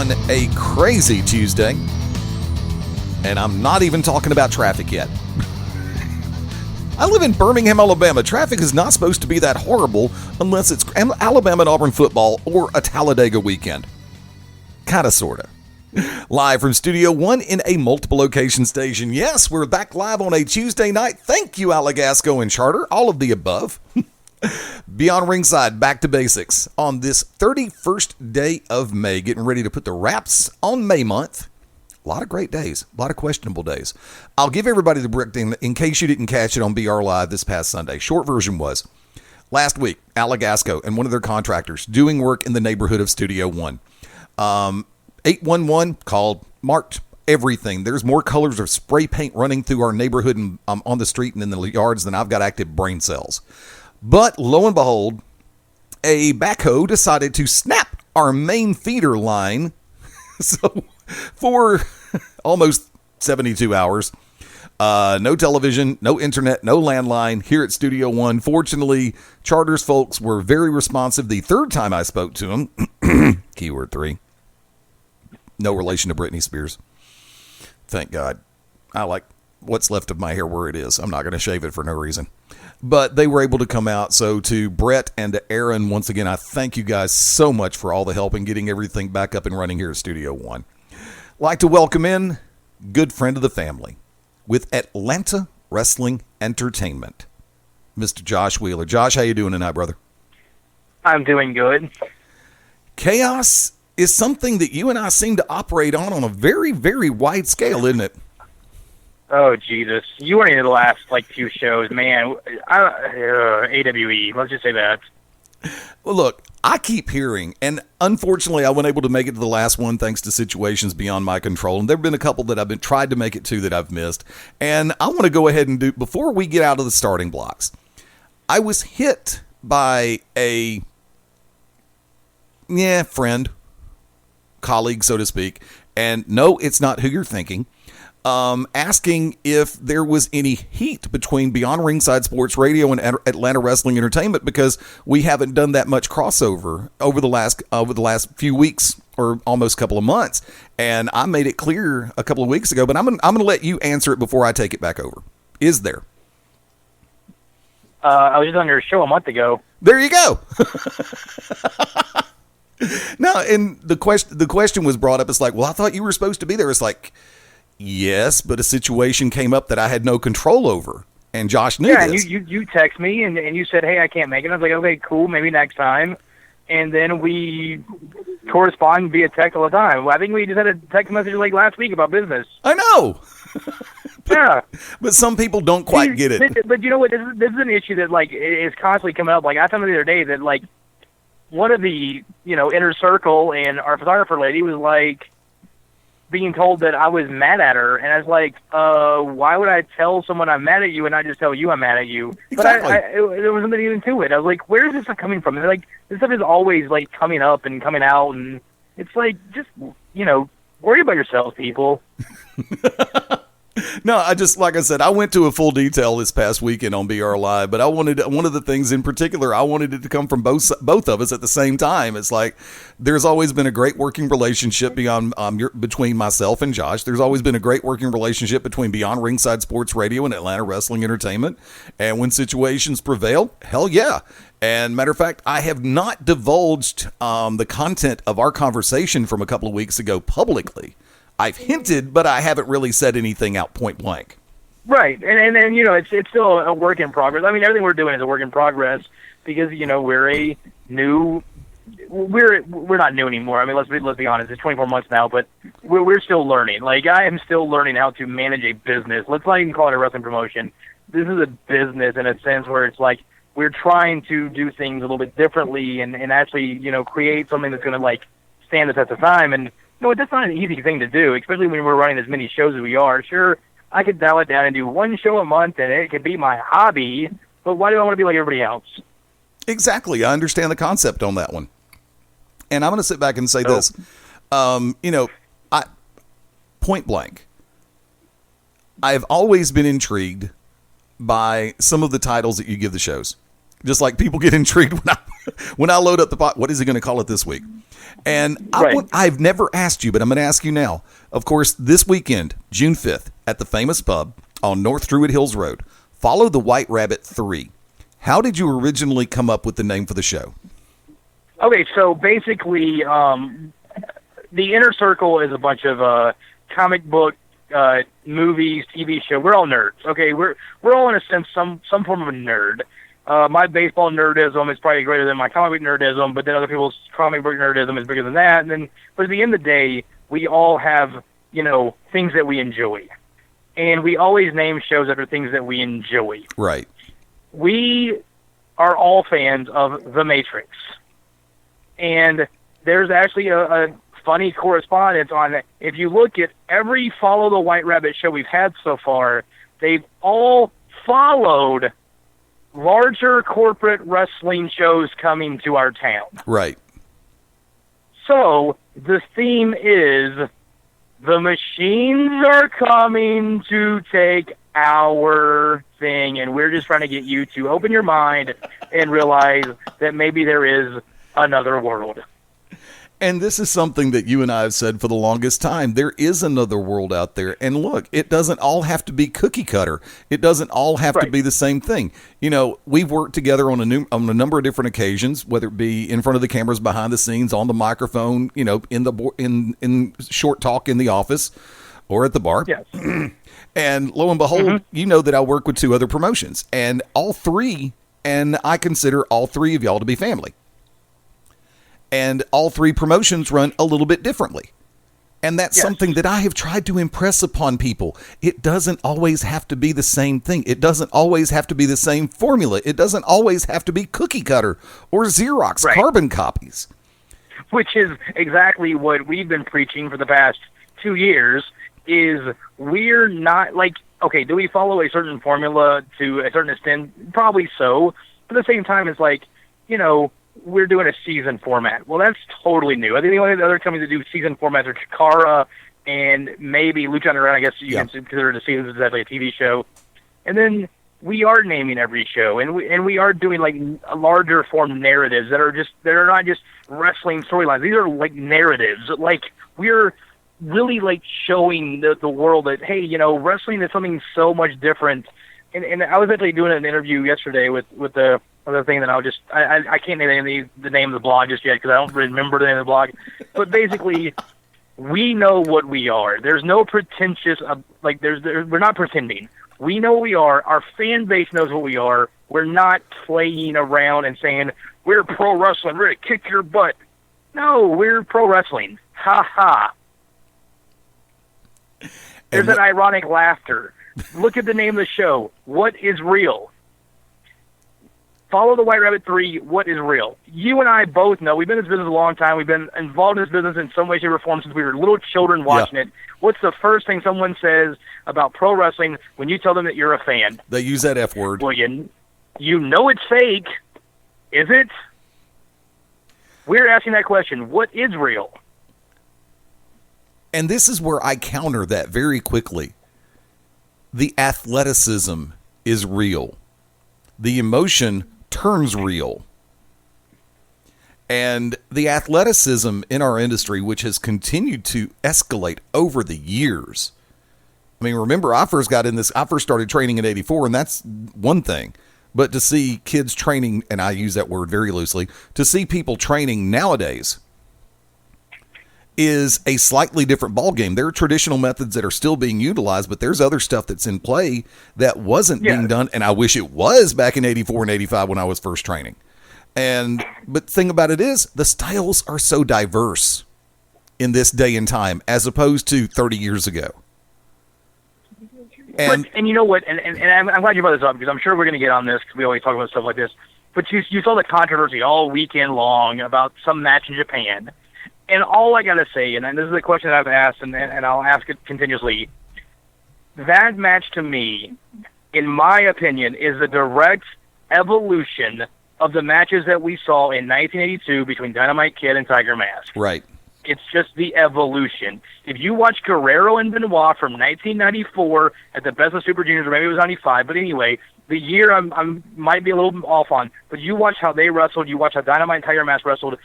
on a crazy Tuesday, and I'm not even talking about traffic yet. I live in Birmingham, Alabama. Traffic is not supposed to be that horrible unless it's Alabama and Auburn football or a Talladega weekend. Kinda, sorta. Live from Studio One in a multiple location station. Yes, we're back live on a Tuesday night. Thank you, Alagasco and Charter. All of the above. Beyond Ringside, back to basics on this 31st day of May. Getting ready to put the wraps on May month. A lot of great days, a lot of questionable days. I'll give everybody the breakdown in case you didn't catch it on BR Live this past Sunday. Short version was, last week, Alagasco and one of their contractors doing work in the neighborhood of Studio One. 811 called, marked everything. There's more colors of spray paint running through our neighborhood and on the street and in the yards than I've got active brain cells. But lo and behold, a backhoe decided to snap our main feeder line. So for almost 72 hours, no television, no internet, no landline here at Studio One. Fortunately, Charter's folks were very responsive the third time I spoke to them. Keyword 3. No relation to Britney Spears. Thank God. I like what's left of my hair where it is. I'm not going to shave it for no reason. But they were able to come out. So to Brett and to Aaron, once again, I thank you guys so much for all the help in getting everything back up and running here at Studio One. Like to welcome in good friend of the family with Atlanta Wrestling Entertainment, Mr. Josh Wheeler. Josh, how you doing tonight, brother? I'm doing good. Chaos is something that you and I seem to operate on a very, very wide scale, isn't it? Oh, Jesus. You weren't in the last, few shows, man. AWE, let's just say that. Well, look, I keep hearing, and unfortunately I wasn't able to make it to the last one thanks to situations beyond my control, and there have been a couple that I've tried to make it to that I've missed, and I want to go ahead and do, before we get out of the starting blocks, I was hit by a, friend, colleague, so to speak, and no, it's not who you're thinking, asking if there was any heat between Beyond Ringside Sports Radio and Atlanta Wrestling Entertainment because we haven't done that much crossover over the last few weeks or almost couple of months. And I made it clear a couple of weeks ago, but I'm gonna let you answer it before I take it back over. Is there? I was just on your show a month ago. There you go. No, and the question was brought up. It's like, well, I thought you were supposed to be there. It's like, yes, but a situation came up that I had no control over, and Josh knew this. Yeah, and you text me, and you said, hey, I can't make it. I was like, okay, cool, maybe next time. And then we correspond via text all the time. I think we just had a text message last week about business. I know. Yeah. But some people don't quite get it. But you know what? This is an issue that, is constantly coming up. I found the other day that, one of the, inner circle and our photographer lady was, being told that I was mad at her, and I was like, why would I tell someone I'm mad at you and not just tell you I'm mad at you? Exactly. But there wasn't even to it. I was like, where is this stuff coming from? And this stuff is always, coming up and coming out, and it's just, worry about yourselves, people. No, like I said, I went to a full detail this past weekend on BR Live, but I wanted, one of the things in particular, I wanted it to come from both of us at the same time. It's like, there's always been a great working relationship between myself and Josh. There's always been a great working relationship between Beyond Ringside Sports Radio and Atlanta Wrestling Entertainment. And when situations prevail, hell yeah. And matter of fact, I have not divulged the content of our conversation from a couple of weeks ago publicly. I've hinted, but I haven't really said anything out point blank. Right, and it's still a work in progress. I mean, everything we're doing is a work in progress because we're not new anymore. I mean, let's be honest. It's 24 months now, but we're still learning. I am still learning how to manage a business. Let's not even call it a wrestling promotion. This is a business in a sense where it's we're trying to do things a little bit differently and actually create something that's going to stand the test of time. And that's not an easy thing to do, especially when we're running as many shows as we are. Sure, I could dial it down and do one show a month, and it could be my hobby, but why do I want to be like everybody else? Exactly. I understand the concept on that one. And I'm going to sit back and say this. Point blank, I've always been intrigued by some of the titles that you give the shows. Just like people get intrigued when I load up the pot. What is he going to call it this week? And Right. I've never asked you, but I'm going to ask you now. Of course, this weekend, June 5th, at the famous pub on North Druid Hills Road, follow the White Rabbit 3. How did you originally come up with the name for the show? Okay, so basically, the Inner Circle is a bunch of comic book, movies, TV show. We're all nerds. Okay, we're all in a sense some form of a nerd. My baseball nerdism is probably greater than my comic book nerdism, but then other people's comic book nerdism is bigger than that. But at the end of the day, we all have things that we enjoy, and we always name shows after things that we enjoy. Right. We are all fans of The Matrix. And there's actually a funny correspondence on it. If you look at every Follow the White Rabbit show we've had so far, they've all followed larger corporate wrestling shows coming to our town. Right. So the theme is the machines are coming to take our thing, and we're just trying to get you to open your mind and realize that maybe there is another world. And this is something that you and I have said for the longest time. There is another world out there. And look, it doesn't all have to be cookie cutter. It doesn't all have to be the same thing. We've worked together on a number of different occasions, whether it be in front of the cameras, behind the scenes, on the microphone, in short talk in the office or at the bar. Yes. And lo and behold, you know that I work with 2 other promotions, and all 3, and I consider all 3 of y'all to be family. And all 3 promotions run a little bit differently. And that's something that I have tried to impress upon people. It doesn't always have to be the same thing. It doesn't always have to be the same formula. It doesn't always have to be cookie cutter or Xerox carbon copies. Which is exactly what we've been preaching for the past 2 years, is we're not okay, do we follow a certain formula to a certain extent? Probably so. But at the same time, it's we're doing a season format. Well, that's totally new. I think the only other companies that do season formats are Chikara and maybe Lucha Underground. I guess you can consider the season exactly a TV show. And then we are naming every show, and we are doing a larger form narratives that are not just wrestling storylines. These are narratives. We're really showing the world that, hey, wrestling is something so much different. And I was actually doing an interview yesterday with the other thing that I can't name the name of the blog just yet because I don't remember the name of the blog. But basically, we know what we are. There's no pretentious we're not pretending. We know what we are. Our fan base knows what we are. We're not playing around and saying we're pro wrestling. We're gonna kick your butt. No, we're pro wrestling. Ha ha. There's that ironic laughter. Look at the name of the show. What is real? Follow the White Rabbit 3, what is real? You and I both know, we've been in this business a long time, we've been involved in this business in some way, shape, or form since we were little children watching it. What's the first thing someone says about pro wrestling when you tell them that you're a fan? They use that F word. Well, you know it's fake, is it? We're asking that question, what is real? And this is where I counter that very quickly. The athleticism is real. The emotion turns real. And the athleticism in our industry, which has continued to escalate over the years. I mean, remember, I first started training in '84, and that's one thing. But to see kids training, and I use that word very loosely, to see people training nowadays is a slightly different ballgame. There are traditional methods that are still being utilized, but there's other stuff that's in play that wasn't being done, and I wish it was back in '84 and '85 when I was first training. But the thing about it is, the styles are so diverse in this day and time as opposed to 30 years ago. And you know what? And I'm glad you brought this up because I'm sure we're going to get on this because we always talk about stuff like this. But you saw the controversy all weekend long about some match in Japan. And all I got to say, and this is a question that I've asked, and I'll ask it continuously, that match to me, in my opinion, is the direct evolution of the matches that we saw in 1982 between Dynamite Kid and Tiger Mask. Right. It's just the evolution. If you watch Guerrero and Benoit from 1994 at the Best of Super Juniors, or maybe it was 95, but anyway, the year I might be a little off on, but you watch how they wrestled, you watch how Dynamite and Tiger Mask wrestled,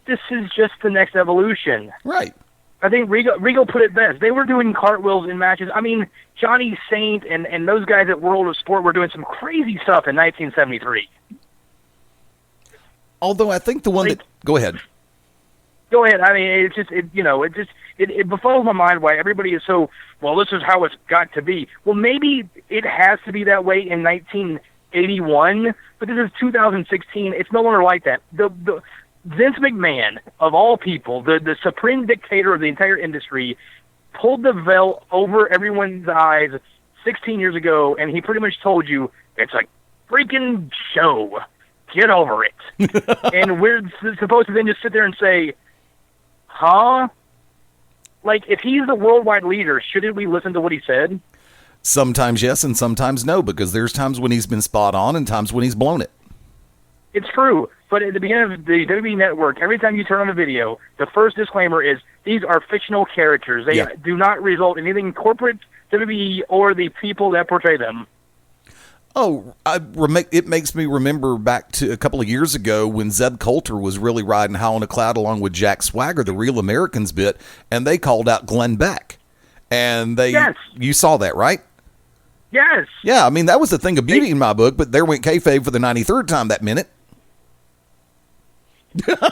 this is just the next evolution. Right. I think Regal put it best. They were doing cartwheels in matches. I mean, Johnny Saint and those guys at World of Sport were doing some crazy stuff in 1973. Although I think the one that... Go ahead. Go ahead. I mean, it's just, it befuddles my mind why everybody is so, well, this is how it's got to be. Well, maybe it has to be that way in 1981, but this is 2016. It's no longer like that. The Vince McMahon, of all people, the supreme dictator of the entire industry, pulled the veil over everyone's eyes 16 years ago, and he pretty much told you, it's a freaking show. Get over it. And we're supposed to then just sit there and say, huh? Like, if he's the worldwide leader, shouldn't we listen to what he said? Sometimes yes and sometimes no, because there's times when he's been spot on and times when he's blown it. It's true, but at the beginning of the WWE Network, every time you turn on a video, the first disclaimer is these are fictional characters. They do not result in anything corporate, WWE, or the people that portray them. Oh, it makes me remember back to a couple of years ago when Zeb Coulter was really riding high on a cloud along with Jack Swagger, the Real Americans bit, and they called out Glenn Beck. And you saw that, right? Yes. Yeah, I mean, that was the thing of beauty in my book, but there went kayfabe for the 93rd time that minute.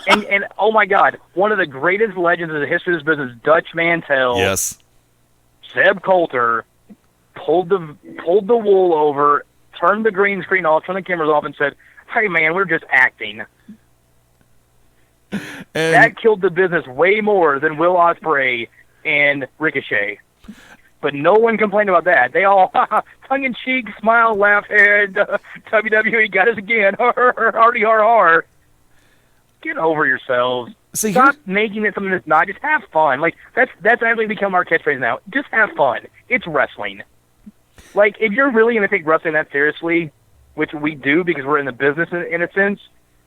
and oh my God, one of the greatest legends of the history of this business, Dutch Mantel. Yes. Zeb Coulter pulled the wool over, turned the green screen off, turned the cameras off, and said, "Hey man, we're just acting." And that killed the business way more than Will Ospreay and Ricochet. But no one complained about that. They all tongue-in-cheek, smile, laugh, and WWE got us again. Hardy har har. Get over yourselves. Stop making it something that's not. Just have fun. Like that's actually become our catchphrase now. Just have fun. It's wrestling. Like if you're really going to take wrestling that seriously, which we do because we're in the business in a sense,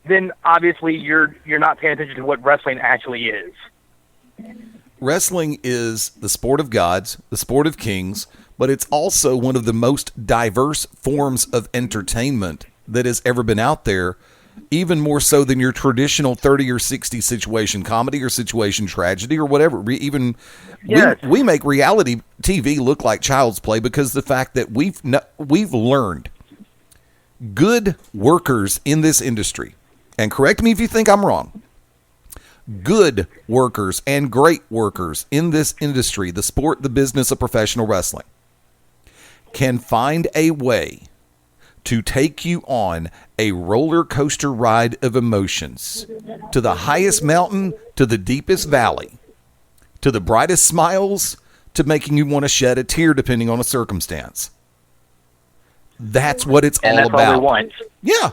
then obviously you're not paying attention to what wrestling actually is. Wrestling is the sport of gods, the sport of kings, but it's also one of the most diverse forms of entertainment that has ever been out there. Even more so than your traditional 30 or 60 situation comedy or situation tragedy or whatever. We make reality TV look like child's play because the fact that we've learned good workers in this industry, and correct me if you think I'm wrong, good workers and great workers in this industry, the sport, the business of professional wrestling, can find a way to take you on a roller coaster ride of emotions, to the highest mountain, to the deepest valley, to the brightest smiles, to making you want to shed a tear depending on a circumstance. That's what it's all about. All we want. Yeah.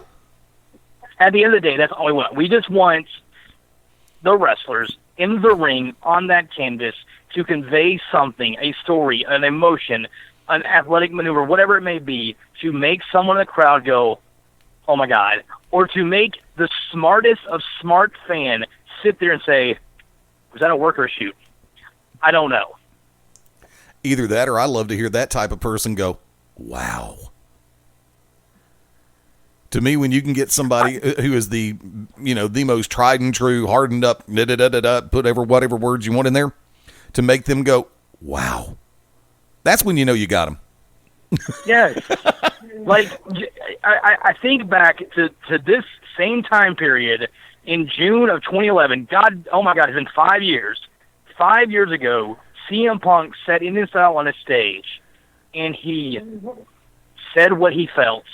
At the end of the day, that's all we want. We just want the wrestlers in the ring on that canvas to convey something, a story, an emotion, an athletic maneuver, whatever it may be, to make someone in the crowd go, oh my God, or to make the smartest of smart fan sit there and say, was that a work or a shoot? I don't know. Either that or I love to hear that type of person go, wow. To me, when you can get somebody who is the most tried and true, hardened up, put whatever words you want in there, to make them go, wow. That's when you know you got them. Yes. Like, I think back to this same time period in June of 2011. God, oh my God, it's been 5 years. 5 years ago, CM Punk sat in his style on a stage, and he said what he felt.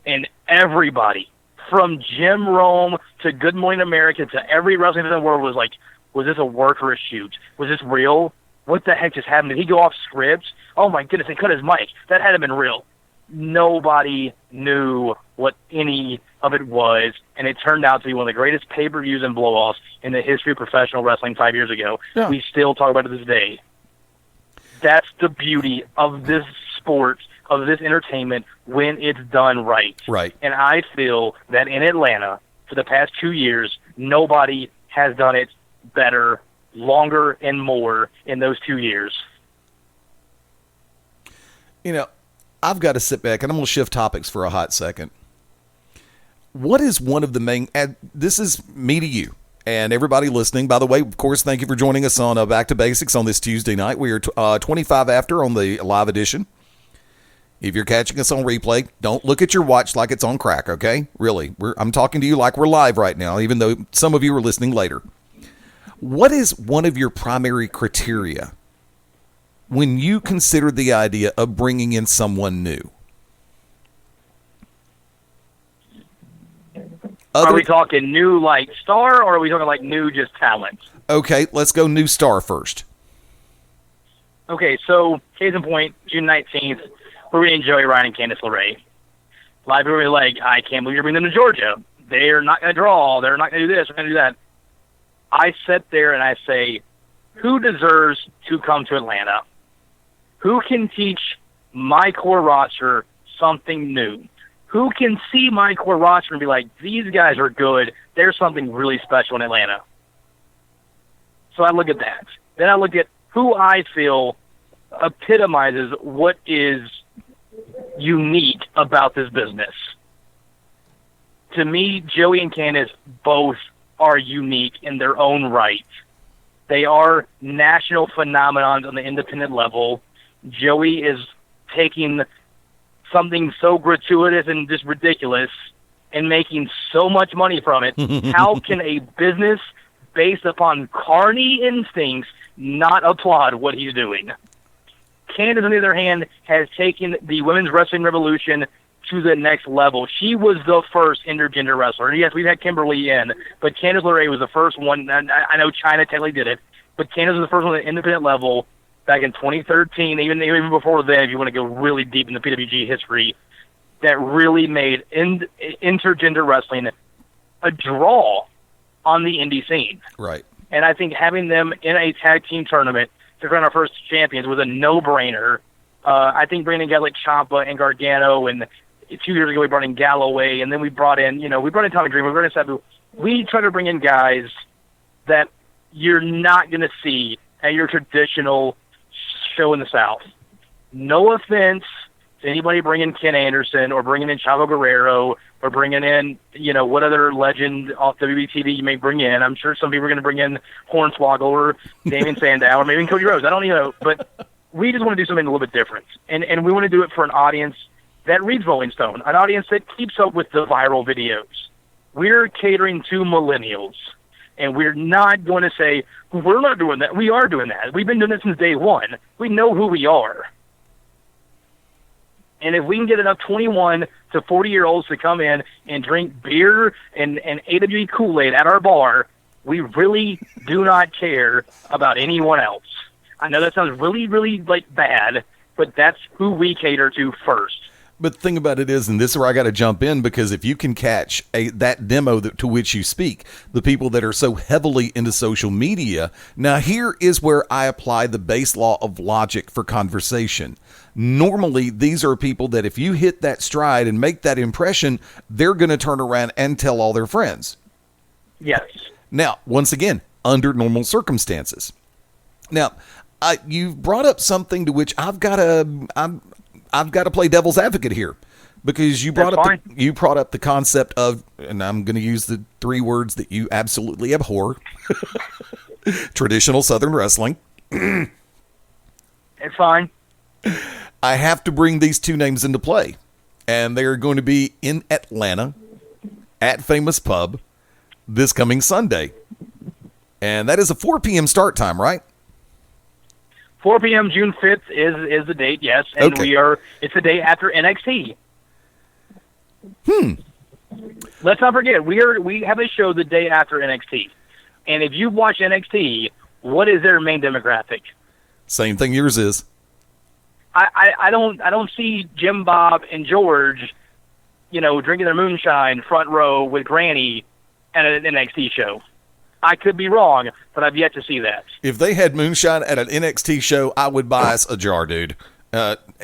And everybody, from Jim Rome to Good Morning America to every wrestling fan in the world was like, was this a work or a shoot? Was this real? What the heck just happened? Did he go off script? Oh my goodness, they cut his mic. That had to have been real. Nobody knew what any of it was, and it turned out to be one of the greatest pay-per-views and blow-offs in the history of professional wrestling 5 years ago. Yeah. We still talk about it to this day. That's the beauty of this sport, of this entertainment, when it's done right. Right. And I feel that in Atlanta, for the past 2 years, nobody has done it better, longer, and more in those 2 years. You know, I've got to sit back, and I'm going to shift topics for a hot second. What is one of the main, and this is me to you, And everybody listening, by the way, of course, thank you for joining us on Back to Basics on this Tuesday night. We are 25 after on the live edition. If you're catching us on replay, don't look at your watch like it's on crack, okay? Really, I'm talking to you like we're live right now, even though some of you are listening later. What is one of your primary criteria when you consider the idea of bringing in someone new? Are we talking new like star, or are we talking like new just talent? Okay, let's go new star first. Okay, so case in point, June 19th, we're going to Joey Ryan and Candice LeRae. A lot of people are like, I can't believe you're bringing them to Georgia. They're not going to draw. They're not going to do this. They're going to do that. I sit there and I say, who deserves to come to Atlanta? Who can teach my core roster something new? Who can see my core roster and be like, these guys are good. There's something really special in Atlanta. So I look at that. Then I look at who I feel epitomizes what is unique about this business. To me, Joey and Candice both are unique in their own right. They are national phenomenons on the independent level. Joey is taking something so gratuitous and just ridiculous and making so much money from it. How can a business based upon carny instincts not applaud what he's doing? Candice, on the other hand, has taken the women's wrestling revolution to the next level. She was the first intergender wrestler. Yes, we've had Kimberly in, but Candice LeRae was the first one. I know China technically did it, but Candice was the first one at the independent level back in 2013, even before then, if you want to go really deep into PWG history, that really made intergender wrestling a draw on the indie scene. Right. And I think having them in a tag team tournament to crown our first champions was a no-brainer. I think bringing in guys like Ciampa and Gargano, and 2 years ago we brought in Galloway, and then we brought in Tommy Dreamer, we brought in Sabu. We try to bring in guys that you're not going to see at your traditional show in the South. No offense to anybody bringing Ken Anderson or bringing in Chavo Guerrero or bringing in, what other legend off WBTV you may bring in. I'm sure some people are going to bring in Hornswoggle or Damien Sandow or maybe even Cody Rhodes. I don't even know. But we just want to do something a little bit different. And we want to do it for an audience that reads Rolling Stone, an audience that keeps up with the viral videos. We're catering to millennials. And we're not going to say, we're not doing that. We are doing that. We've been doing it since day one. We know who we are. And if we can get enough 21 to 40-year-olds to come in and drink beer and AWE Kool-Aid at our bar, we really do not care about anyone else. I know that sounds really, really bad, but that's who we cater to first. But the thing about it is, and this is where I got to jump in, because if you can catch that demo to which you speak, the people that are so heavily into social media, now here is where I apply the base law of logic for conversation. Normally, these are people that if you hit that stride and make that impression, they're going to turn around and tell all their friends. Yes. Now, once again, under normal circumstances. Now, you brought up something to which I've got to play devil's advocate here, because you brought up the concept of, and I'm going to use the three words that you absolutely abhor, traditional Southern wrestling. It's fine. I have to bring these two names into play, and they are going to be in Atlanta at Famous Pub this coming Sunday, and that is a 4 p.m. start time, right? 4 p.m. June 5th is the date, yes, and okay. It's the day after NXT. Let's not forget, we have a show the day after NXT, and if you watch NXT, what is their main demographic? Same thing yours is. I don't see Jim Bob and George, drinking their moonshine front row with Granny at an NXT show. I could be wrong, but I've yet to see that. If they had moonshine at an NXT show, I would buy us a jar, dude.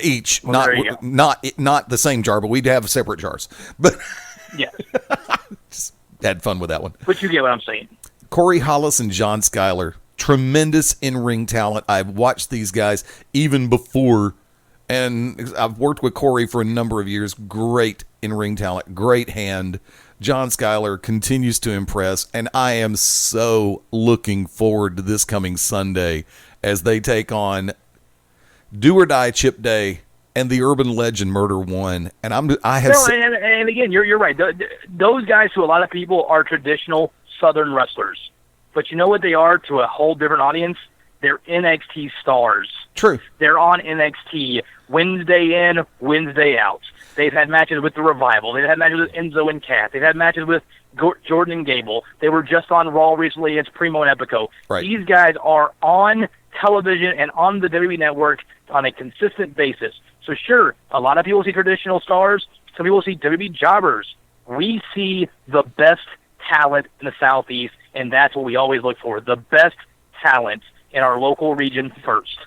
Each, well, not the same jar, but we'd have separate jars. But yeah, just had fun with that one. But you get what I'm saying. Corey Hollis and John Schuyler, tremendous in-ring talent. I've watched these guys even before, and I've worked with Corey for a number of years. Great in-ring talent, great hand. John Schuyler continues to impress, and I am so looking forward to this coming Sunday as they take on Do or Die Chip Day and the Urban Legend Murder One. And and again, you're right. Those guys, to a lot of people, are traditional Southern wrestlers, but you know what they are to a whole different audience? They're NXT stars. True. They're on NXT Wednesday in, Wednesday out. They've had matches with The Revival. They've had matches with Enzo and Kat. They've had matches with Jordan and Gable. They were just on Raw recently against Primo and Epico. Right. These guys are on television and on the WWE Network on a consistent basis. So sure, a lot of people see traditional stars. Some people see WWE jobbers. We see the best talent in the Southeast, and that's what we always look for, the best talent in our local region first.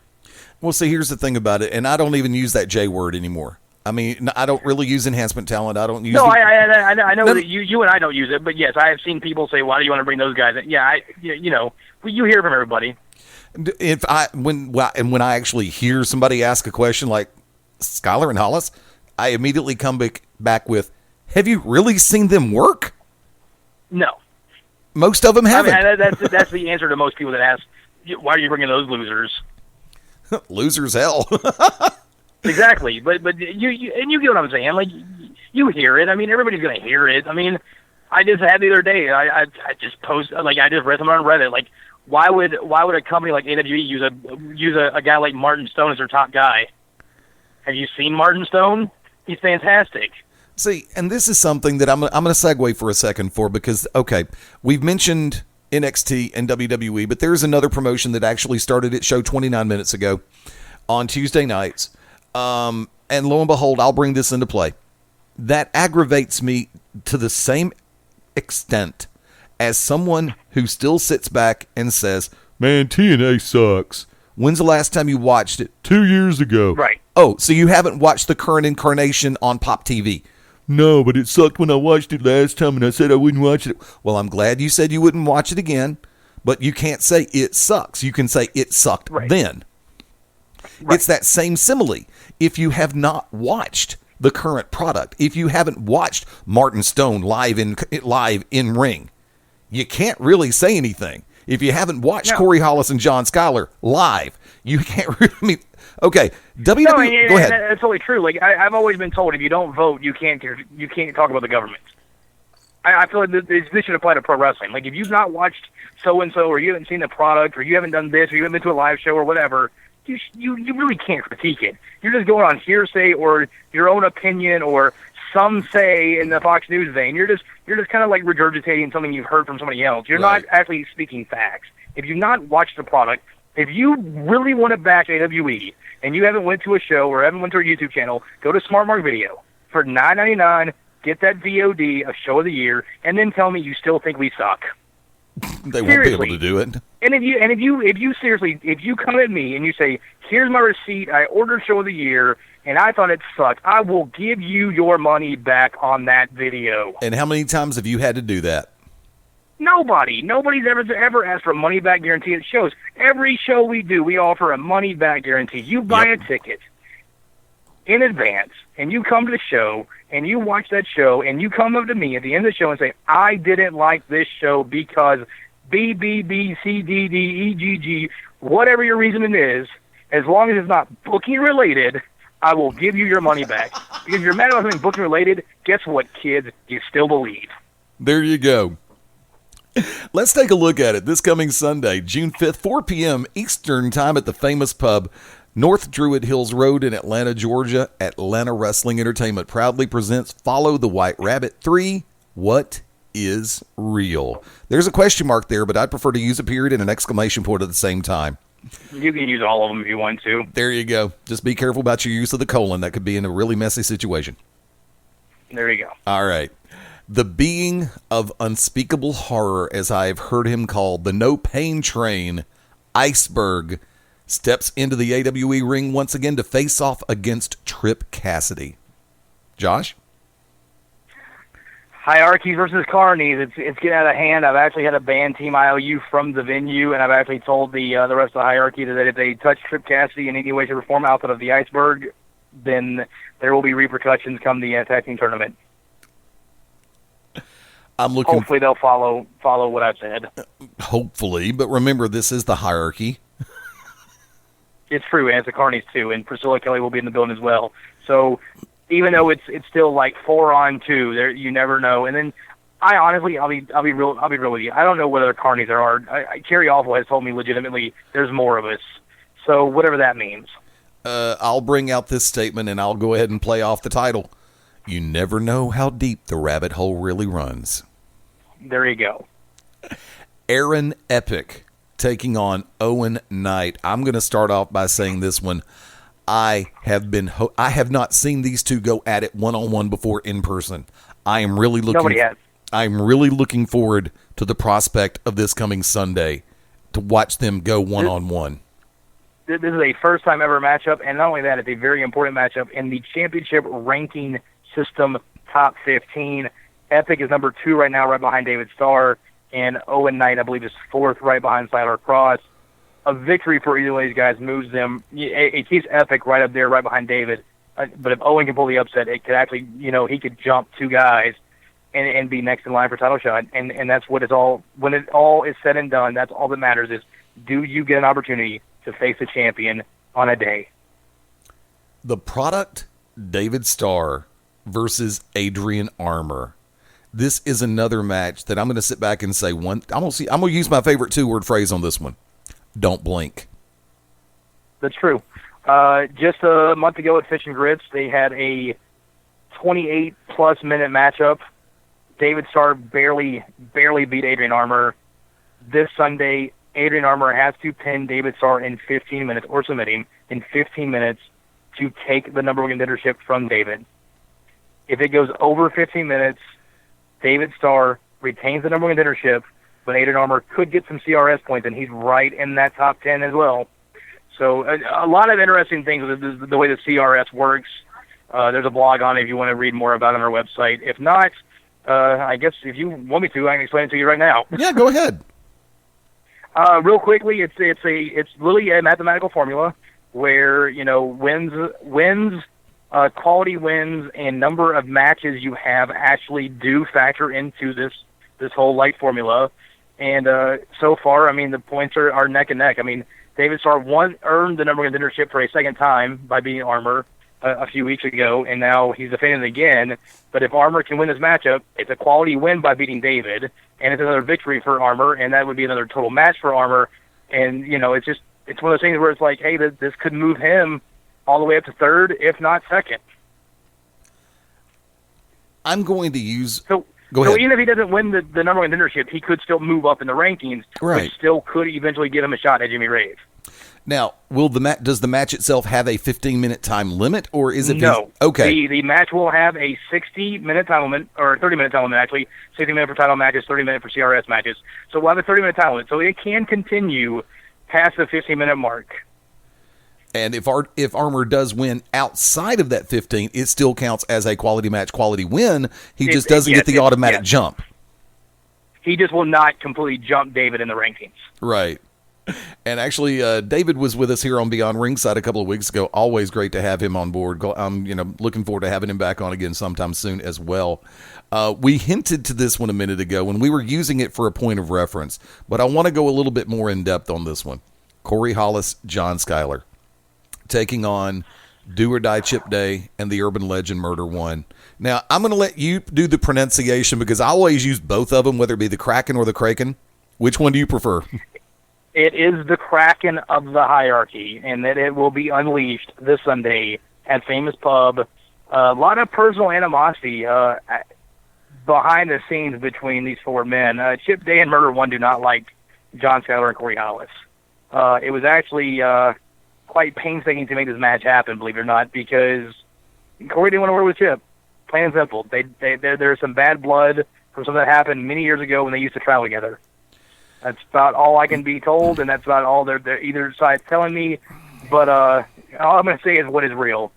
Well, see, here's the thing about it, and I don't even use that J word anymore. I mean, I don't really use enhancement talent. I don't use. No, I know that you and I don't use it, but yes, I have seen people say, "Why do you want to bring those guys in?" Yeah, you hear from everybody. When I actually hear somebody ask a question like Schuyler and Hollis, I immediately come back with, "Have you really seen them work?" No, most of them haven't. I mean, that's the answer to most people that ask, "Why are you bringing those losers?" Losers, hell. Exactly, but you get what I'm saying. Like, you hear it. I mean, everybody's gonna hear it. I mean, I just had the other day. I just posted, like, I just read something on Reddit. Like, why would a company like AWE use a guy like Martin Stone as their top guy? Have you seen Martin Stone? He's fantastic. See, and this is something that I'm going to segue for a second because, okay, we've mentioned NXT and WWE, but there's another promotion that actually started its show 29 minutes ago on Tuesday nights. And lo and behold, I'll bring this into play. That aggravates me to the same extent as someone who still sits back and says, "Man, TNA sucks." When's the last time you watched it? 2 years ago. Right. Oh, so you haven't watched the current incarnation on Pop TV? No, but it sucked when I watched it last time, and I said I wouldn't watch it. Well, I'm glad you said you wouldn't watch it again, but you can't say it sucks. You can say it sucked then. Right. It's that same simile. If you have not watched the current product, if you haven't watched Martin Stone live in ring, you can't really say anything. If you haven't watched Corey Hollis and John Schuyler live, you can't really. I mean, okay, WWE. Go ahead. That's totally true. Like, I've always been told, if you don't vote, you can't talk about the government. I feel like this should apply to pro wrestling. Like, if you've not watched so and so, or you haven't seen the product, or you haven't done this, or you haven't been to a live show, or whatever, you really can't critique it. You're just going on hearsay or your own opinion or some say in the Fox News vein. You're just kind of like regurgitating something you've heard from somebody else. You're not actually speaking facts. If you've not watched the product, if you really want to bash AWE and you haven't went to a show or haven't went to a YouTube channel, go to Smart Mark Video for $9.99. Get that VOD, a show of the year, and then tell me you still think we suck. They won't be able to do it. And if you come at me and you say, "Here's my receipt, I ordered show of the year, and I thought it sucked," I will give you your money back on that video. And how many times have you had to do that? Nobody's ever asked for a money back guarantee at shows. Every show we do, we offer a money back guarantee. You buy a ticket in advance, and you come to the show, and you watch that show, and you come up to me at the end of the show and say, "I didn't like this show because B, B, B, C, D, D, E, G, G," whatever your reasoning is, as long as it's not booking related, I will give you your money back. Because if you're mad about something booking related, guess what, kids? You still believe. There you go. Let's take a look at it this coming Sunday, June 5th, 4 p.m. Eastern Time at the famous pub, North Druid Hills Road in Atlanta, Georgia. Atlanta Wrestling Entertainment proudly presents Follow the White Rabbit 3, What is Real? There's a question mark there, but I'd prefer to use a period and an exclamation point at the same time. You can use all of them if you want to. There you go. Just be careful about your use of the colon. That could be in a really messy situation. There you go. All right. The being of unspeakable horror, as I've heard him called, the No Pain Train, Iceberg, steps into the AWE ring once again to face off against Trip Cassidy. Josh? Hierarchies versus Carnies. It's getting out of hand. I've actually had a ban Team IOU from the venue, and I've actually told the rest of the hierarchy that if they touch Trip Cassidy in any way, shape, or form outside of the Iceberg, then there will be repercussions come the tag team tournament. I'm looking. Hopefully they'll follow what I've said. Hopefully, but remember, this is the hierarchy. It's true, and it's the Carnies too, and Priscilla Kelly will be in the building as well. So even though it's still like 4-on-2, there you never know. And then I honestly, I'll be real with you. I don't know what other Carnies there are. Carrie Awful has told me legitimately there's more of us. So whatever that means. I'll bring out this statement and I'll go ahead and play off the title. You never know how deep the rabbit hole really runs. There you go. Aaron Epic taking on Owen Knight. I'm going to start off by saying this one. I have not seen these two go at it one-on-one before in person. I'm really looking forward to the prospect of this coming Sunday to watch them go one-on-one. This is a first-time ever matchup, and not only that, it's a very important matchup in the championship ranking system top 15. Epic is number 2 right now, right behind David Starr, and Owen Knight, I believe, is 4th, right behind Siler Cross. A victory for either one of these guys moves them. It keeps Epic right up there, right behind David. But if Owen can pull the upset, it could actually, he could jump 2 guys and be next in line for title shot. And that's what it's all, when it all is said and done, that's all that matters is, do you get an opportunity to face a champion on a day? The product, David Starr versus Adrian Armour. This is another match that I'm going to sit back and say I'm going to use my favorite 2-word phrase on this one. Don't blink. That's true. Just a month ago at Fish and Grits, they had a 28-plus minute matchup. David Starr barely beat Adrian Armour. This Sunday, Adrian Armour has to pin David Starr in 15 minutes, or submit him in 15 minutes to take the number 1 contendership from David. If it goes over 15 minutes, David Starr retains the number 1 contendership, but Adrian Armour could get some CRS points, and he's right in that top 10 as well. So a lot of interesting things with the way the CRS works. There's a blog on it if you want to read more about it on our website. If not, I guess if you want me to, I can explain it to you right now. Yeah, go ahead. Real quickly, it's literally a mathematical formula where wins, quality wins, and number of matches you have actually do factor into this whole light formula. And so far, I mean, the points are neck and neck. I mean, David Starr earned the number 1 contendership for a second time by beating Armour a few weeks ago, and now he's defending it again. But if Armour can win this matchup, it's a quality win by beating David, and it's another victory for Armour, and that would be another total match for Armour. And, it's one of those things where it's like, hey, this could move him all the way up to 3rd, if not 2nd. I'm going to use... So even if he doesn't win the number 1 contendership, he could still move up in the rankings, right, which still could eventually give him a shot at Jimmy Rave. Now, does the match itself have a 15-minute time limit, or is it... No. Okay. The match will have a 60-minute time limit, or 30-minute time limit, actually. 60-minute for title matches, 30-minute for CRS matches. So we'll have a 30-minute time limit. So it can continue past the 15-minute mark. And if Armour does win outside of that 15, it still counts as a quality match, quality win. He just doesn't get the automatic jump. He just will not completely jump David in the rankings. Right. And actually, David was with us here on Beyond Ringside a couple of weeks ago. Always great to have him on board. I'm looking forward to having him back on again sometime soon as well. We hinted to this one a minute ago, and we were using it for a point of reference. But I want to go a little bit more in depth on this one. Corey Hollis, John Schuyler, taking on Do or Die Chip Day and the Urban Legend Murder One. Now, I'm going to let you do the pronunciation because I always use both of them, whether it be the Kraken or the Kraken. Which one do you prefer? It is the Kraken of the hierarchy, and that it will be unleashed this Sunday at Famous Pub. A lot of personal animosity behind the scenes between these 4 men. Chip Day and Murder One do not like John Schuyler and Corey Hollis. It was actually quite painstaking to make this match happen, believe it or not, because Corey didn't want to work with Chip. Plain and simple. There's some bad blood from something that happened many years ago when they used to travel together. That's about all I can be told, and that's about all they're either side's telling me. But all I'm going to say is what is real.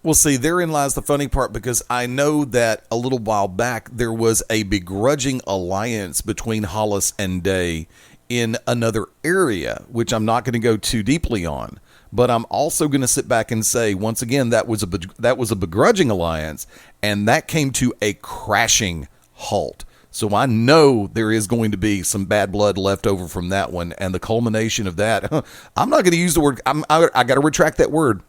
Well, see, therein lies the funny part, because I know that a little while back there was a begrudging alliance between Hollis and Day in another area, which I'm not going to go too deeply on. But I'm also going to sit back and say, once again, that was a begrudging alliance, and that came to a crashing halt. So I know there is going to be some bad blood left over from that one, and the culmination of that. I'm not going to use the word. I got to retract that word,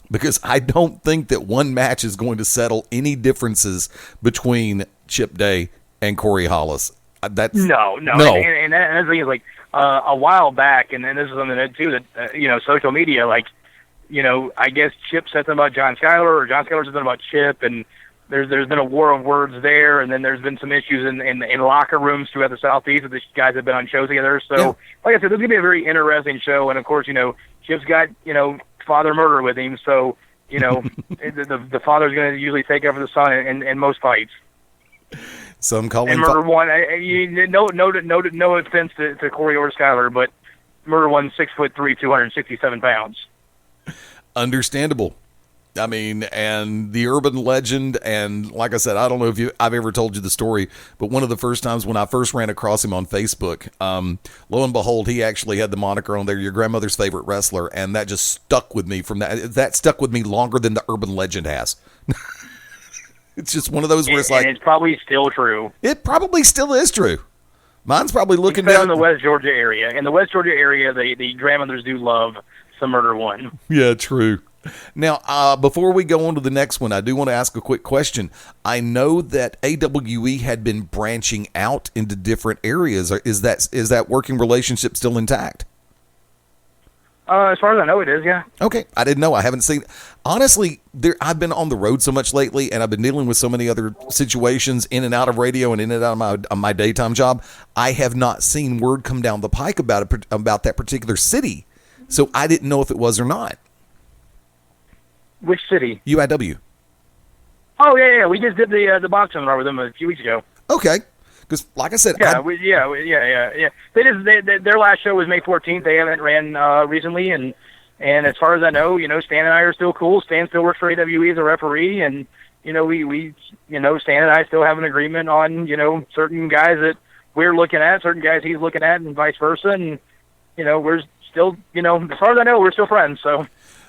because I don't think that one match is going to settle any differences between Chip Day and Corey Hollis. That's no. And that's the thing is, like, a while back, and then this is something that too that social media, like, I guess Chip said something about John Schuyler, or John Schuyler said something about Chip, and there's been a war of words there, and then there's been some issues in locker rooms throughout the Southeast that the guys have been on shows together. So, yeah. Like I said, this is gonna be a very interesting show, and of course, Chip's got father murder with him, so the father's gonna usually take over the son in most fights. Some call him Murder One. No offense to Corey or Schuyler, but Murder One, 6'3", 267 pounds. Understandable. I mean, and the urban legend, and like I said, I don't know if I've ever told you the story, but one of the first times when I first ran across him on Facebook, lo and behold, he actually had the moniker on there, your grandmother's favorite wrestler, and that just stuck with me from that. That stuck with me longer than the urban legend has. It's just one of those where it's like... And it's probably still true. It probably still is true. Mine's probably looking down... in the West Georgia area. In the West Georgia area, the grandmothers do love some Murder One. Yeah, true. Now, before we go on to the next one, I do want to ask a quick question. I know that AWE had been branching out into different areas. Is that working relationship still intact? As far as I know, it is, yeah. Okay, I didn't know. I haven't seen. Honestly, I've been on the road so much lately, and I've been dealing with so many other situations in and out of radio and in and out of my daytime job. I have not seen word come down the pike about that particular city, so I didn't know if it was or not. Which city? UIW. Oh yeah. We just did the boxing with them a few weeks ago. Okay. Because, like I said, yeah. Their last show was May 14th. They haven't ran recently, and as far as I know, Stan and I are still cool. Stan still works for AWE as a referee, and we Stan and I still have an agreement on certain guys that we're looking at, certain guys he's looking at, and vice versa. And we're still as far as I know, we're still friends. So.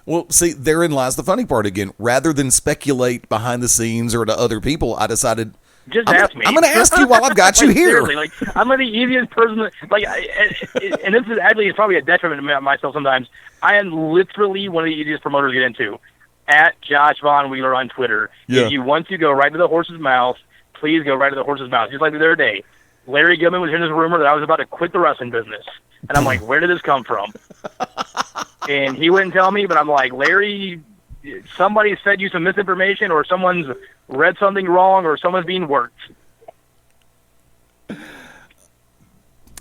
Well, see, therein lies the funny part again. Rather than speculate behind the scenes or to other people, I decided. Just ask me. I'm going to ask you while I've got you here. Seriously, I'm the easiest person. And this is actually probably a detriment to myself sometimes. I am literally one of the easiest promoters to get into. At Josh Von Wheeler on Twitter. Yeah. If you want to go right to the horse's mouth, please go right to the horse's mouth. Just like the other day, Larry Gilman was hearing this rumor that I was about to quit the wrestling business, and I'm like, where did this come from? And he wouldn't tell me, but I'm like, Larry, somebody fed you some misinformation, or someone's read something wrong, or someone's being worked.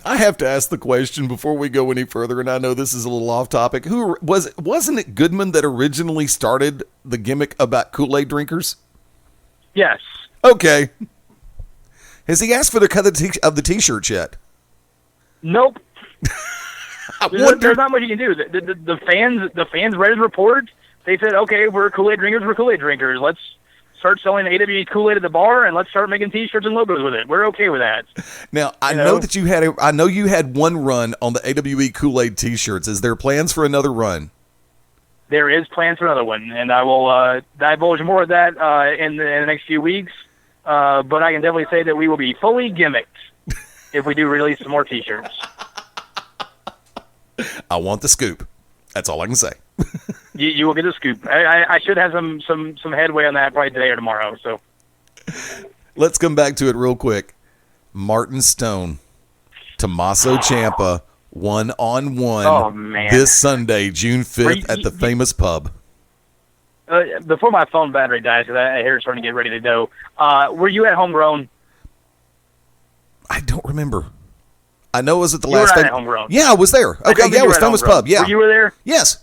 I have to ask the question before we go any further, and I know this is a little off topic. Wasn't it Goodman that originally started the gimmick about Kool-Aid drinkers? Yes. Okay. Has he asked for the cut of the T-shirt yet? Nope. There's not much you can do. The fans read his report. They said, okay, we're Kool-Aid drinkers. Let's start selling AWE Kool-Aid at the bar, and let's start making T-shirts and logos with it. We're okay with that. Now, I know that you had one run on the AWE Kool-Aid T-shirts. Is there plans for another run? There is plans for another one, and I will divulge more of that in the next few weeks. But I can definitely say that we will be fully gimmicked if we do release some more T-shirts. I want the scoop. That's all I can say. You will get the scoop. I should have some headway on that probably today or tomorrow. So let's come back to it real quick. Martin Stone, Tommaso Ciampa, 1-on-1 oh, man. This Sunday, June 5th at the famous pub. Before my phone battery dies, because I hear it's starting to get ready to go, were you at Homegrown? I don't remember. I know it was at the last. You were at Homegrown. Yeah, I was there. Okay, yeah, it was famous pub. Yeah, you were there. Yes.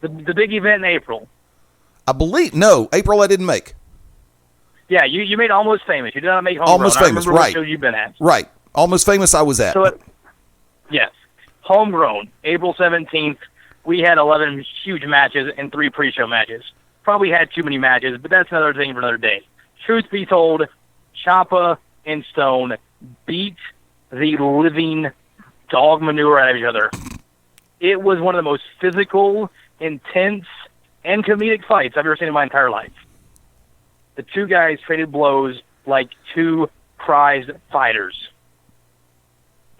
The big event in April. I believe no April. I didn't make. Yeah, you made Almost Famous. You did not make Homegrown. Almost Famous, right? What shows you've been at. Right. Almost Famous. I was at. So yes, Homegrown, April 17th. We had 11 huge matches and 3 pre-show matches. Probably had too many matches, but that's another thing for another day. Truth be told, Ciampa and Stone beat the living dog manure out of each other. It was one of the most physical, intense, and comedic fights I've ever seen in my entire life. The two guys traded blows like two prized fighters.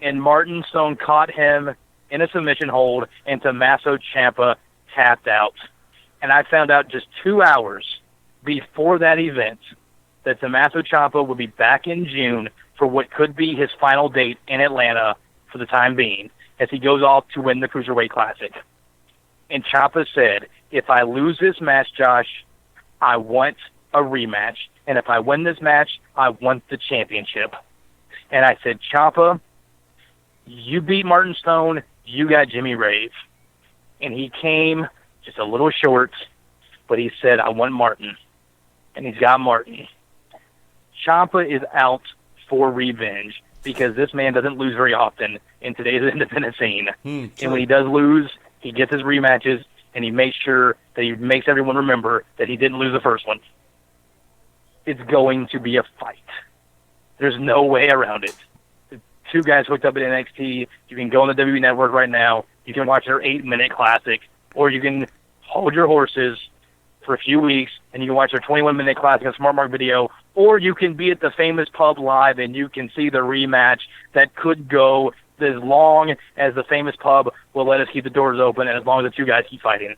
And Martin Stone caught him in a submission hold, and Tommaso Ciampa tapped out. And I found out just 2 hours before that event that Tommaso Ciampa will be back in June for what could be his final date in Atlanta for the time being, as he goes off to win the Cruiserweight Classic. And Ciampa said, if I lose this match, Josh, I want a rematch. And if I win this match, I want the championship. And I said, Ciampa, you beat Martin Stone, you got Jimmy Rave. And he came just a little short, but he said, I want Martin. And he's got Martin. Ciampa is out for revenge because this man doesn't lose very often in today's independent scene. And when he does lose, he gets his rematches, and he makes sure that he makes everyone remember that he didn't lose the first one. It's going to be a fight. There's no way around it. The two guys hooked up at NXT. You can go on the WWE Network right now. You can watch their 8-minute classic, or you can hold your horses for a few weeks, and you can watch their 21-minute classic on Smart Mark Video, or you can be at the famous pub live, and you can see the rematch that could go as long as the famous pub will let us keep the doors open, and as long as the two guys keep fighting.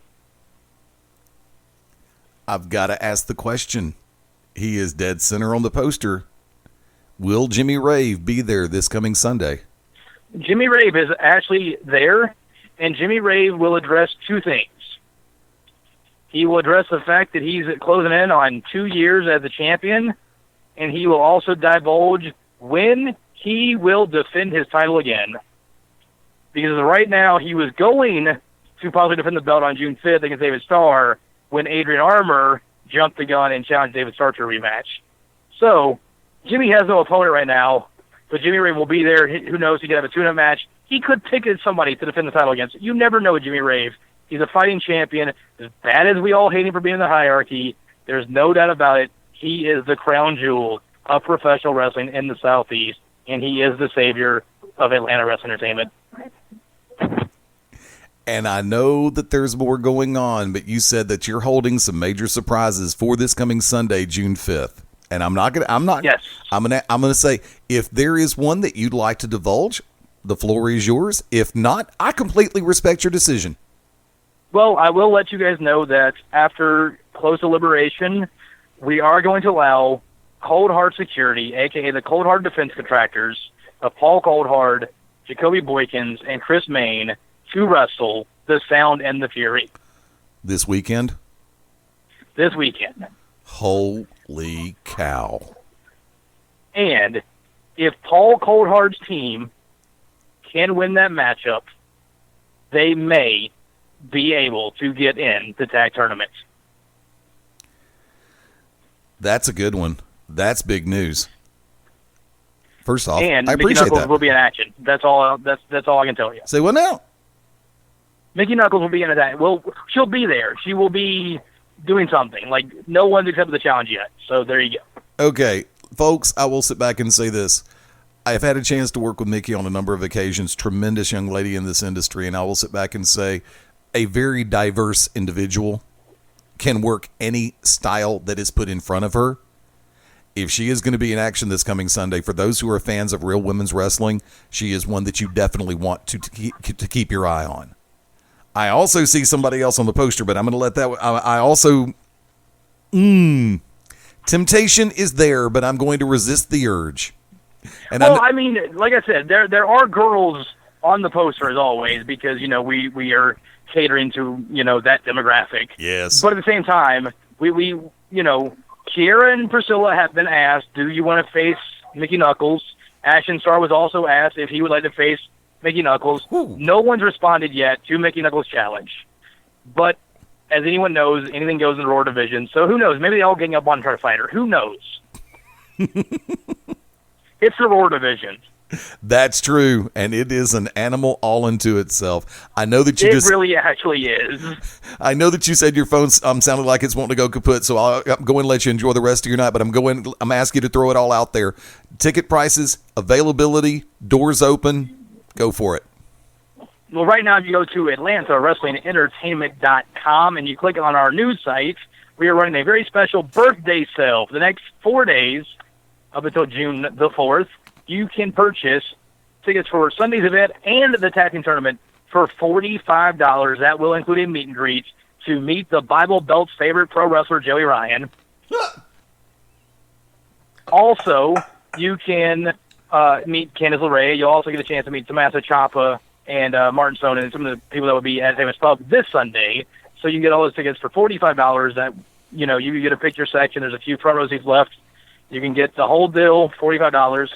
I've got to ask the question. He is dead center on the poster. Will Jimmy Rave be there this coming Sunday? Jimmy Rave is actually there, and Jimmy Rave will address two things. He will address the fact that he's closing in on 2 years as a champion, and he will also divulge when he will defend his title again. Because right now, he was going to possibly defend the belt on June 5th against David Starr when Adrian Armour jumped the gun and challenged David Starr to a rematch. So, Jimmy has no opponent right now, but Jimmy Rave will be there. Who knows? He could have a tune-up match. He could pick somebody to defend the title against. You never know with Jimmy Rave. He's a fighting champion. As bad as we all hate him for being in the hierarchy, there's no doubt about it. He is the crown jewel of professional wrestling in the Southeast, and he is the savior of Atlanta wrestling entertainment. And I know that there's more going on, but you said that you're holding some major surprises for this coming Sunday, June 5th. And Yes. I'm gonna say, if there is one that you'd like to divulge, the floor is yours. If not, I completely respect your decision. Well, I will let you guys know that after close deliberation, we are going to allow Cold Hard Security, a.k.a. the Cold Hard Defense Contractors, of Paul Coldhard, Jacoby Boykins, and Chris Main, to wrestle the Sound and the Fury. This weekend? This weekend. Holy cow. And if Paul Coldhard's team can win that matchup, they may be able to get in the tag tournament. That's a good one. That's big news. First off, and I Mickey appreciate Knuckles that. will be in action. That's all. That's all I can tell you. Say what now? Mickey Knuckles will be in that. Well, she'll be there. She will be doing something. Like, no one's accepted the challenge yet. So there you go. Okay, folks, I will sit back and say this. I have had a chance to work with Mickey on a number of occasions. Tremendous young lady in this industry, and I will sit back and say a very diverse individual can work any style that is put in front of her. If she is going to be in action this coming Sunday, for those who are fans of real women's wrestling, she is one that you definitely want to keep your eye on. I also see somebody else on the poster, but I'm going to let that. I also, temptation is there, but I'm going to resist the urge. And well, I mean, like I said, there are girls on the poster as always, because we are catering to that demographic. Yes. But at the same time, we Kiera and Priscilla have been asked, do you want to face Mickey Knuckles? Ashton Starr was also asked if he would like to face Mickey Knuckles. Ooh. No one's responded yet to Mickey Knuckles' challenge. But as anyone knows, anything goes in the Raw division. So who knows? Maybe they all gang up on and try to fight her. Who knows? It's the Raw division. That's true, and it is an animal all into itself. I know that you It really actually is. I know that you said your phone sounded like it's wanting to go kaput, so I'm going to let you enjoy the rest of your night, but I'm asking you to throw it all out there. Ticket prices, availability, doors open, go for it. Well, right now, if you go to AtlantaWrestlingEntertainment.com and you click on our news site, we are running a very special birthday sale for the next 4 days. up until June the 4th, you can purchase tickets for Sunday's event and the tag team tournament for $45. That will include a meet and greet to meet the Bible Belt's favorite pro wrestler, Joey Ryan. Also, you can meet Candice LeRae. You'll also get a chance to meet Tommaso Ciampa and Martin Stone and some of the people that will be at Famous Pub this Sunday. So you can get all those tickets for $45. That, you know, you get to pick your section. There's a few front row seats left. You can get the whole deal, $45.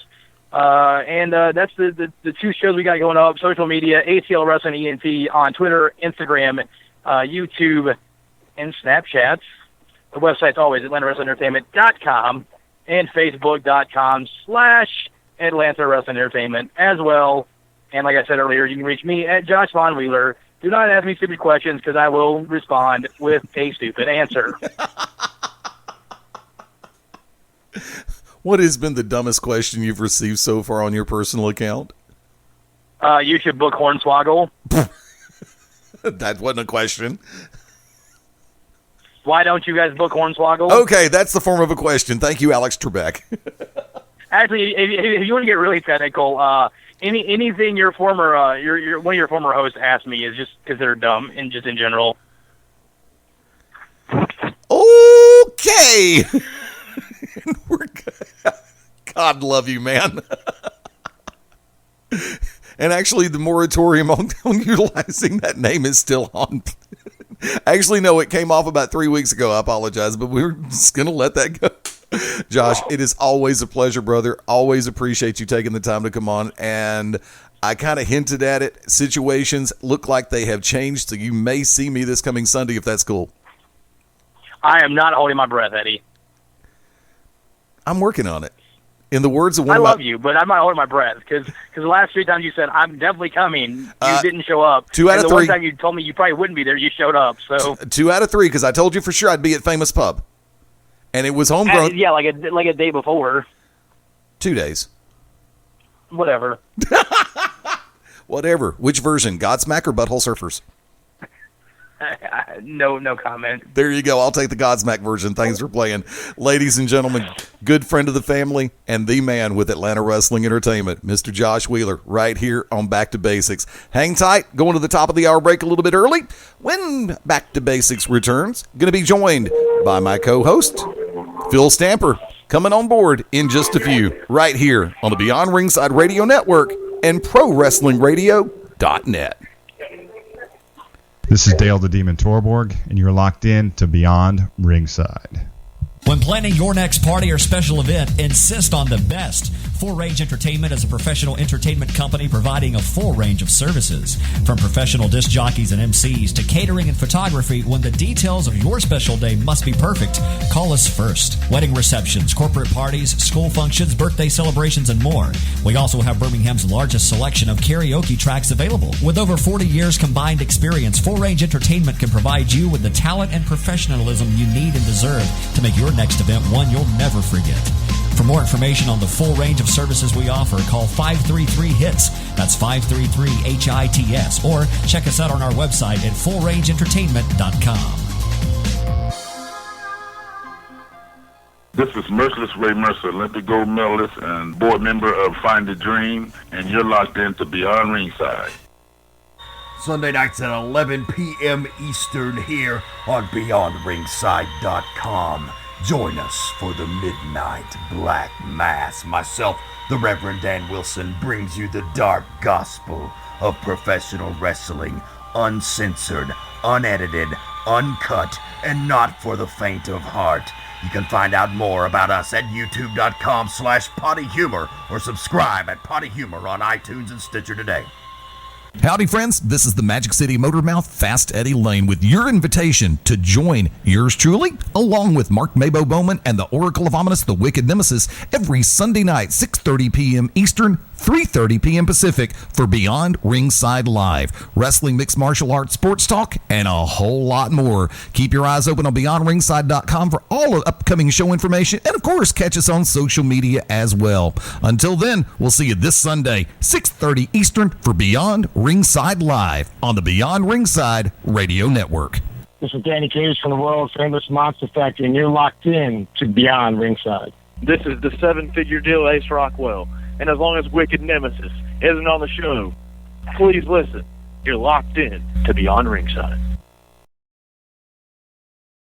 And that's the two shows we got going up. Social media, ATL Wrestling ENT on Twitter, Instagram, YouTube, and Snapchat. The website's always AtlantaWrestlingEntertainment.com and Facebook.com/Atlanta Wrestling Entertainment as well. And like I said earlier, you can reach me at Josh Von Wheeler. Do not ask me stupid questions because I will respond with a stupid answer. What has been the dumbest question you've received so far on your personal account? You should book Hornswoggle. That wasn't a question. Why don't you guys book Hornswoggle? Okay, that's the form of a question. Thank you, Alex Trebek. Actually, if you want to get really technical, anything your former one of your former hosts asked me is just because they're dumb and just in general. Okay. God love you, man. And actually, the moratorium on utilizing that name is still on. Actually, no, it came off about 3 weeks ago. I apologize, but we're just going to let that go. Josh, it is always a pleasure, brother. Always appreciate you taking the time to come on. And I kind of hinted at it. Situations look like they have changed, so you may see me this coming Sunday if that's cool. I am not holding my breath, Eddie. I'm working on it. In the words of one I of love you, but I'm not holding my breath because the last 3 times you said I'm definitely coming, you didn't show up. 2 out of 3. The one time you told me you probably wouldn't be there, you showed up. So 2 out of 3 because I told you for sure I'd be at Famous Pub, and it was homegrown. Yeah, like a day before. 2 days. Whatever. Whatever. Which version? Godsmack or Butthole Surfers? No comment. There you go. I'll take the Godsmack version. Thanks for playing. Ladies and gentlemen, good friend of the family and the man with Atlanta Wrestling Entertainment, Mr. Josh Wheeler, right here on Back to Basics. Hang tight. Going to the top of the hour break a little bit early. When Back to Basics returns, going to be joined by my co-host, Phil Stamper, coming on board in just a few, right here on the Beyond Ringside Radio Network and ProWrestlingRadio.net. This is Dale the Demon Torborg, and you're locked in to Beyond Ringside. When planning your next party or special event, insist on the best. Full Range Entertainment is a professional entertainment company providing a full range of services. From professional disc jockeys and MCs to catering and photography, when the details of your special day must be perfect, call us first. Wedding receptions, corporate parties, school functions, birthday celebrations, and more. We also have Birmingham's largest selection of karaoke tracks available. With over 40 years combined experience, Full Range Entertainment can provide you with the talent and professionalism you need and deserve to make your next event one you'll never forget. For more information on the full range of services we offer, call 533-HITS. That's 533-HITS. Or check us out on our website at fullrangeentertainment.com. This is Merciless Ray Mercer, Olympic gold medalist and board member of Find the Dream, and you're locked into Beyond Ringside. Sunday nights at 11 p.m. Eastern here on BeyondRingside.com. Join us for the Midnight Black Mass. Myself, the Reverend Dan Wilson, brings you the dark gospel of professional wrestling, uncensored, unedited, uncut, and not for the faint of heart. You can find out more about us at youtube.com/pottyhumor or subscribe at Potty Humor on iTunes and Stitcher today. Howdy, friends. This is the Magic City Motor Mouth, Fast Eddie Layne, with your invitation to join yours truly, along with Mark Mabo Bowman and the Oracle of Ominous, the Wicked Nemesis, every Sunday night, 6:30 p.m. Eastern, 3:30 p.m. Pacific, for Beyond Ringside Live. Wrestling, mixed martial arts, sports talk, and a whole lot more. Keep your eyes open on BeyondRingside.com for all of upcoming show information, and of course, catch us on social media as well. Until then, we'll see you this Sunday, 6:30 Eastern, for Beyond Ringside Live on the Beyond Ringside Radio Network. This is Danny Cage from the world famous Monster Factory, and you're locked in to Beyond Ringside. This is the seven-figure deal Ace Rockwell, and as long as Wicked Nemesis isn't on the show, please listen. You're locked in to Beyond Ringside.